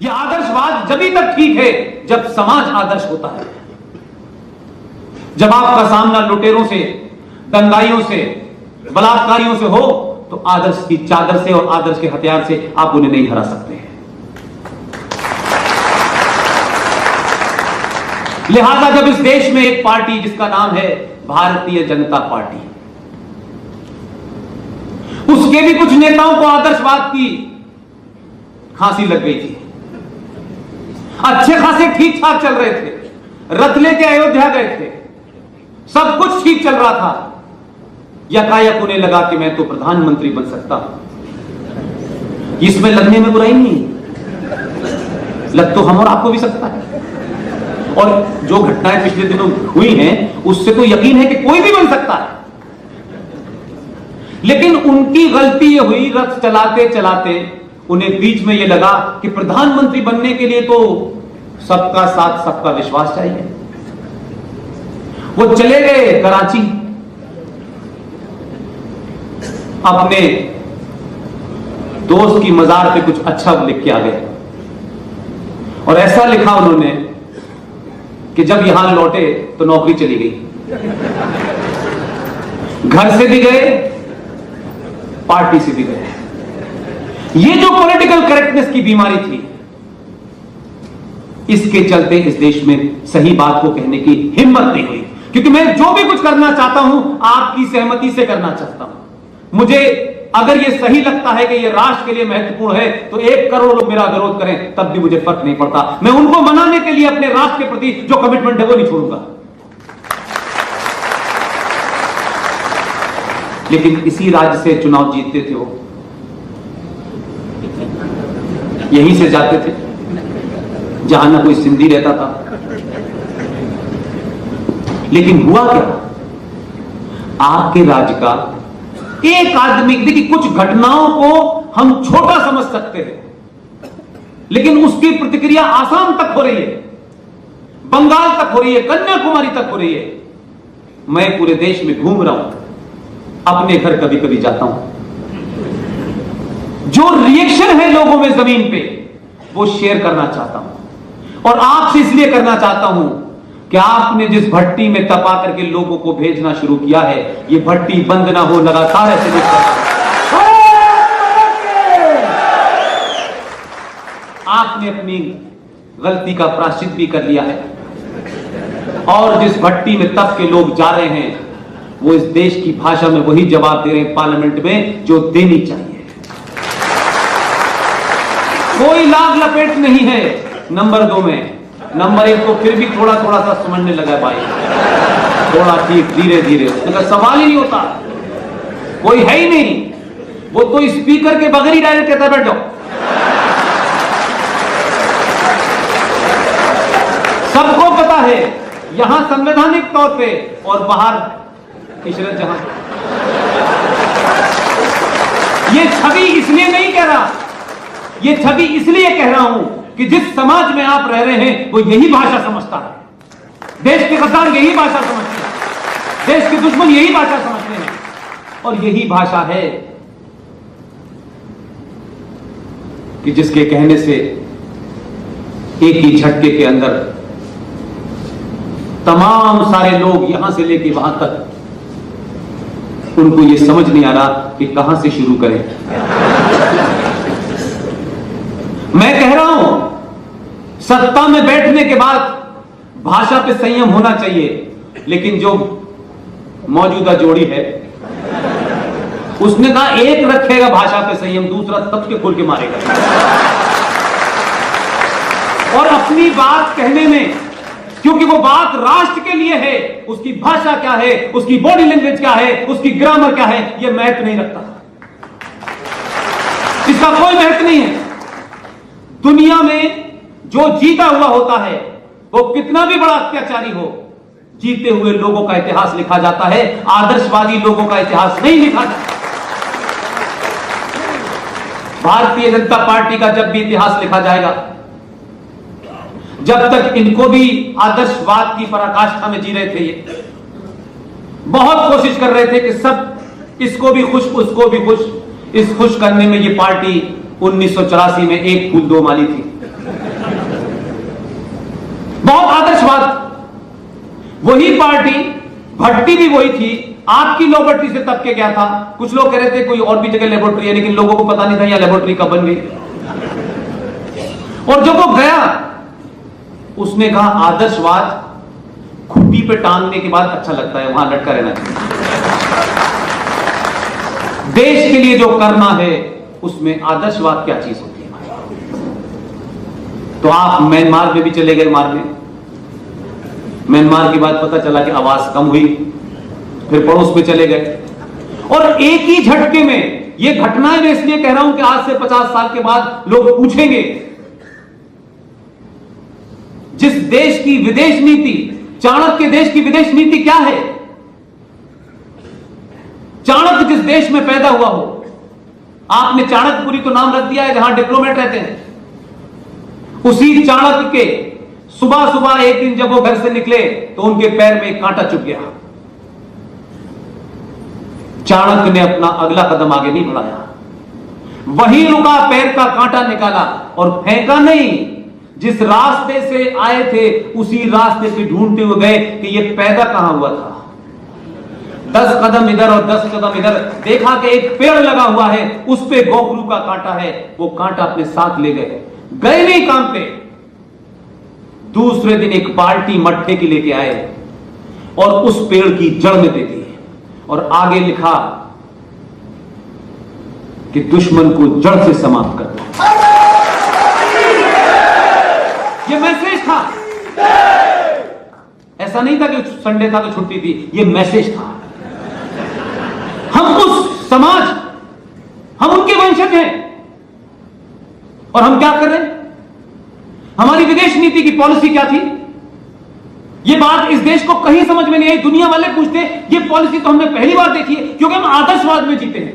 यह आदर्शवाद जब तक ठीक है जब समाज आदर्श होता है। जब आपका सामना लुटेरों से, दंगाइयों से, बलात्कारियों से हो तो आदर्श की चादर से और आदर्श के हथियार से आप उन्हें नहीं हरा सकते हैं। लिहाजा जब इस देश में एक पार्टी जिसका नाम है भारतीय जनता पार्टी, उसके भी कुछ नेताओं को आदर्शवाद की खांसी लग गई थी, अच्छे खासे ठीक ठाक चल रहे थे, रथ लेके अयोध्या गए थे, सब कुछ ठीक चल रहा था, यकायक उन्हें लगा कि मैं तो प्रधानमंत्री बन सकता हूं। इसमें लगने में बुराई नहीं, लग तो हम और आपको भी सकता है। और जो घटनाएं पिछले दिनों हुई हैं उससे तो यकीन है कि कोई भी बन सकता है। लेकिन उनकी गलती यह हुई, रथ चलाते चलाते उन्हें बीच में यह लगा कि प्रधानमंत्री बनने के लिए तो सबका साथ, सबका विश्वास चाहिए। वो चले गए कराची, अपने दोस्त की मजार पे कुछ अच्छा लिख के आ गए और ऐसा लिखा उन्होंने कि जब यहां लौटे तो नौकरी चली गई, घर से भी गए, पार्टी से भी गए। ये जो पॉलिटिकल करेक्टनेस की बीमारी थी, इसके चलते इस देश में सही बात को कहने की हिम्मत नहीं हुई। क्योंकि मैं जो भी कुछ करना चाहता हूं आपकी सहमति से करना चाहता हूं। मुझे अगर यह सही लगता है कि यह राष्ट्र के लिए महत्वपूर्ण है तो 1 करोड़ लोग मेरा विरोध करें तब भी मुझे फर्क नहीं पड़ता। मैं उनको मनाने के लिए अपने राष्ट्र के प्रति जो कमिटमेंट है वो नहीं छोड़ूंगा। लेकिन इसी राज्य से चुनाव जीतते थे वो, यहीं से जाते थे जहां ना कोई सिंधी रहता था। लेकिन हुआ क्या, आपके राज्य का एक आदमी, देखिए कुछ घटनाओं को हम छोटा समझ सकते हैं लेकिन उसकी प्रतिक्रिया आसाम तक हो रही है, बंगाल तक हो रही है, कन्याकुमारी तक हो रही है। मैं पूरे देश में घूम रहा हूं, अपने घर कभी कभी जाता हूं, जो रिएक्शन है लोगों में जमीन पे वो शेयर करना चाहता हूं और आपसे इसलिए करना चाहता हूं कि आपने जिस भट्टी में तपा करके लोगों को भेजना शुरू किया है, ये भट्टी बंद ना हो, लगातार ऐसे आपने अपनी गलती का प्रायश्चित भी कर लिया है और जिस भट्टी में तप के लोग जा रहे हैं वो इस देश की भाषा में वही जवाब दे रहे हैं पार्लियामेंट में जो देनी चाहिए। कोई लाग लपेट नहीं है नंबर 2 में। नंबर 1 तो फिर भी थोड़ा थोड़ा सा समझने लगा भाई, थोड़ा ठीक, धीरे धीरे, सवाल ही नहीं होता, कोई है ही नहीं, वो तो स्पीकर के बगैर ही डायरेक्ट कहता है बैठ जाओ। सबको पता है यहां संवैधानिक तौर पे और बाहर इशरत जहां। ये छवि इसलिए नहीं कह रहा, ये छवि इसलिए कह रहा हूं कि जिस समाज में आप रह रहे हैं वो यही भाषा समझता है। देश के गद्दार यही भाषा समझते हैं, देश के दुश्मन यही भाषा समझते हैं और यही भाषा है कि जिसके कहने से एक ही झटके के अंदर तमाम सारे लोग यहां से लेके वहां तक, उनको यह समझ नहीं आ रहा कि कहां से शुरू करें। मैं कह रहा हूं सत्ता में बैठने के बाद भाषा पे संयम होना चाहिए, लेकिन जो मौजूदा जोड़ी है उसने कहा एक रखेगा भाषा पे संयम, दूसरा तब के खोल के मारेगा। और अपनी बात कहने में, क्योंकि वो बात राष्ट्र के लिए है, उसकी भाषा क्या है, उसकी बॉडी लैंग्वेज क्या है, उसकी ग्रामर क्या है, यह महत्व नहीं रखता, इसका कोई महत्व नहीं है। दुनिया में जो जीता हुआ होता है वो कितना भी बड़ा अत्याचारी हो, जीते हुए लोगों का इतिहास लिखा जाता है, आदर्शवादी लोगों का इतिहास नहीं लिखा जाता। भारतीय जनता पार्टी का जब भी इतिहास लिखा जाएगा, जब तक इनको भी आदर्शवाद की पराकाष्ठा में जी रहे थे, ये बहुत कोशिश कर रहे थे कि सब इसको भी खुश उसको भी खुश, इस खुश करने में ये पार्टी 1984 में एक फूल दो माली थी। बहुत आदर्शवाद। वही पार्टी, भट्टी भी वही थी, आपकी लेबोरेटरी से तब के गया था। कुछ लोग कह रहे थे कोई और भी जगह लेबोरेटरी है, लेकिन लोगों को पता नहीं था यह लेबोरेटरी कब बन गई। और जब वो गया, उसने कहा आदर्शवाद खुट्टी पे टांगने के बाद अच्छा लगता है, वहां लटका रहना चाहिए। देश के लिए जो करना है उसमें आदर्शवाद क्या चीज होती है। तो आप म्यांमार में भी चले गए मारने। म्यांमार की बात पता चला कि आवाज कम हुई, फिर पड़ोस में चले गए, और एक ही झटके में ये घटनाएं मैं इसलिए कह रहा हूं कि आज से 50 साल के बाद लोग पूछेंगे जिस देश की विदेश नीति, चाणक्य देश की विदेश नीति क्या है। चाणक्य जिस देश में पैदा हुआ हो, आपने चाणक्यपुरी तो नाम रख दिया है जहां डिप्लोमेट रहते हैं। उसी चाणक्य के सुबह सुबह एक दिन जब वो घर से निकले तो उनके पैर में एक कांटा चुभ गया। चाणक्य ने अपना अगला कदम आगे नहीं बढ़ाया, वहीं रुका, पैर का कांटा निकाला और फेंका नहीं। जिस रास्ते से आए थे उसी रास्ते पे ढूंढते हुए गए कि ये पैदा कहां हुआ था। 10 कदम इधर और 10 कदम इधर, देखा कि एक पेड़ लगा हुआ है, उस पे गोखरू का कांटा है। वो कांटा अपने साथ ले गए नहीं काम पे। दूसरे दिन एक बाल्टी मट्ठे की लेके आए और उस पेड़ की जड़ में दे दी, और आगे लिखा कि दुश्मन को जड़ से समाप्त कर दो। ये मैसेज था। ऐसा नहीं था कि संडे था तो छुट्टी थी, ये मैसेज था। हम उस समाज, हम उनके वंशज हैं, और हम क्या कर रहे हैं। हमारी विदेश नीति की पॉलिसी क्या थी, ये बात इस देश को कहीं समझ में नहीं आई। दुनिया वाले पूछते ये पॉलिसी तो हमने पहली बार देखी है, क्योंकि हम आदर्शवाद में जीते हैं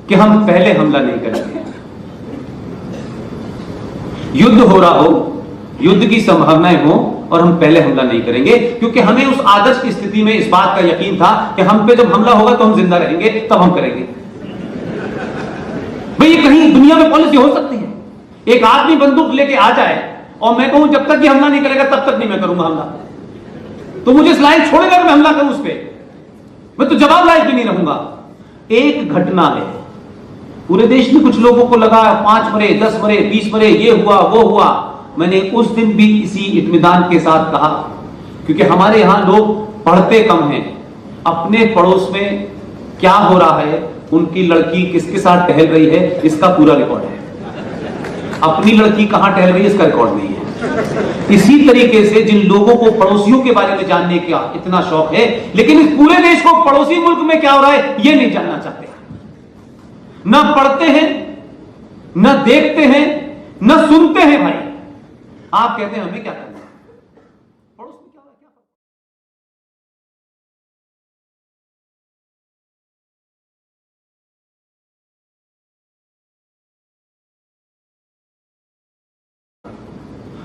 कि हम पहले हमला नहीं करेंगे। युद्ध हो रहा हो, युद्ध की संभावनाएं हो, और हम पहले हमला नहीं करेंगे, क्योंकि हमें उस आदर्श की स्थिति में इस बात का यकीन था कि हम पे जब हमला होगा तो हम जिंदा रहेंगे, तब हम करेंगे। भाई ये कहीं दुनिया में पॉलिसी हो सकती है। एक आदमी बंदूक लेके आ जाए और मैं कहूं जब तक ये हमला नहीं करेगा तब तक नहीं मैं करूंगा हमला, तो मुझे इस लायक छोड़ेगा मैं हमला करूं उस पर, मैं तो जवाब लायक भी नहीं रहूंगा। एक घटना है, पूरे देश में कुछ लोगों को लगा 5 मरे, 10 मरे, 20 मरे, ये हुआ वो हुआ। मैंने उस दिन भी इसी इत्मीनान के साथ कहा, क्योंकि हमारे यहां लोग पढ़ते कम हैं। अपने पड़ोस में क्या हो रहा है, उनकी लड़की किसके साथ टहल रही है, इसका पूरा रिकॉर्ड है। अपनी लड़की कहां टहल रही है इसका रिकॉर्ड नहीं है। इसी तरीके से जिन लोगों को पड़ोसियों के बारे में जानने का इतना शौक है, लेकिन इस पूरे देश को पड़ोसी मुल्क में क्या हो रहा है ये नहीं जानना चाहते। न पढ़ते हैं, न देखते हैं, न सुनते हैं। भाई आप कहते हैं हमें क्या करना है, पड़ोस में क्या हो रहा है, क्या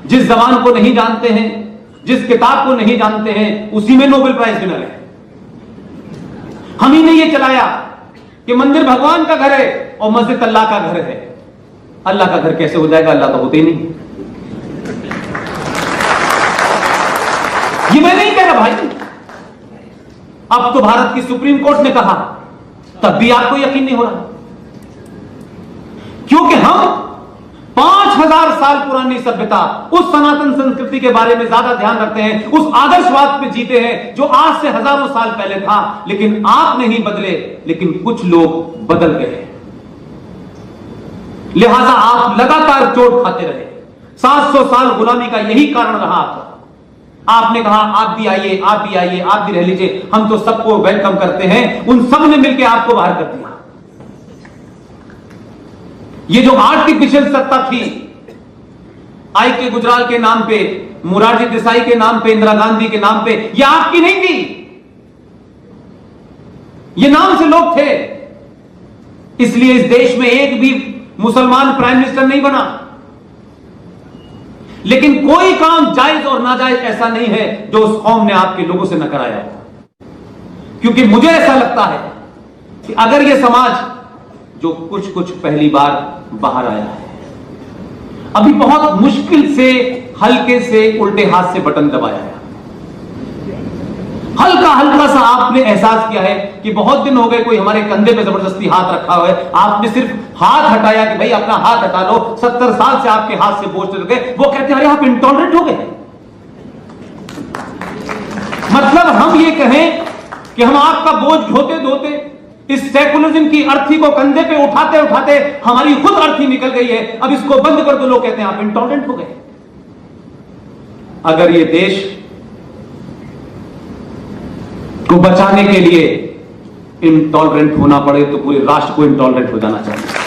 जिस जबान को नहीं जानते हैं, जिस किताब को नहीं जानते हैं, उसी में नोबेल प्राइज विनर है। हम ही ने ये चलाया कि मंदिर भगवान का घर है और मस्जिद अल्लाह का घर है। अल्लाह का घर कैसे हो जाएगा, अल्लाह तो होते ही नहीं। ये मैं नहीं कह रहा भाई, अब तो भारत की सुप्रीम कोर्ट ने कहा, तब भी आपको यकीन नहीं हो रहा, क्योंकि हम 5000 साल पुरानी सभ्यता, उस सनातन संस्कृति के बारे में ज्यादा ध्यान रखते हैं, उस आदर्शवाद पे जीते हैं जो आज से हजारों साल पहले था। लेकिन आप नहीं बदले, लेकिन कुछ लोग बदल गए, लिहाजा आप लगातार चोट खाते रहे। 700 साल गुलामी का यही कारण रहा। आपने कहा आप भी आइए, आप भी आइए, आप भी रह लीजिए, हम तो सबको वेलकम करते हैं। उन सब ने मिलकर आपको बाहर कर दिया। ये जो आर्टिफिशियल सत्ता थी, आई के गुजराल के नाम पे, मोरारजी देसाई के नाम पे, इंदिरा गांधी के नाम पे, ये आपकी नहीं थी। ये नाम से लोग थे, इसलिए इस देश में एक भी मुसलमान प्राइम मिनिस्टर नहीं बना। लेकिन कोई काम जायज और नाजायज ऐसा नहीं है जो उस कौम ने आपके लोगों से न कराया। क्योंकि मुझे ऐसा लगता है कि अगर यह समाज जो कुछ कुछ पहली बार बाहर आया है, अभी बहुत मुश्किल से हल्के से उल्टे हाथ से बटन दबाया है। हल्का हल्का सा आपने एहसास किया है कि बहुत दिन हो गए कोई हमारे कंधे पे जबरदस्ती हाथ रखा हुआ है, आपने सिर्फ हाथ हटाया कि भाई अपना हाथ हटा लो, 70 साल से आपके हाथ से बोझ चल गए। वो कहते हैं अरे आप इंटॉलरेंट हो गए। मतलब हम ये कहें कि हम आपका बोझ ढोते ढोते इस सेकुलरिज्म की अर्थी को कंधे पे उठाते उठाते हमारी खुद अर्थी निकल गई है, अब इसको बंद कर दो, लोग कहते हैं आप इंटॉलरेंट हो गए। अगर ये देश को बचाने के लिए इंटॉलरेंट होना पड़े तो पूरे राष्ट्र को इंटॉलरेंट हो जाना चाहिए।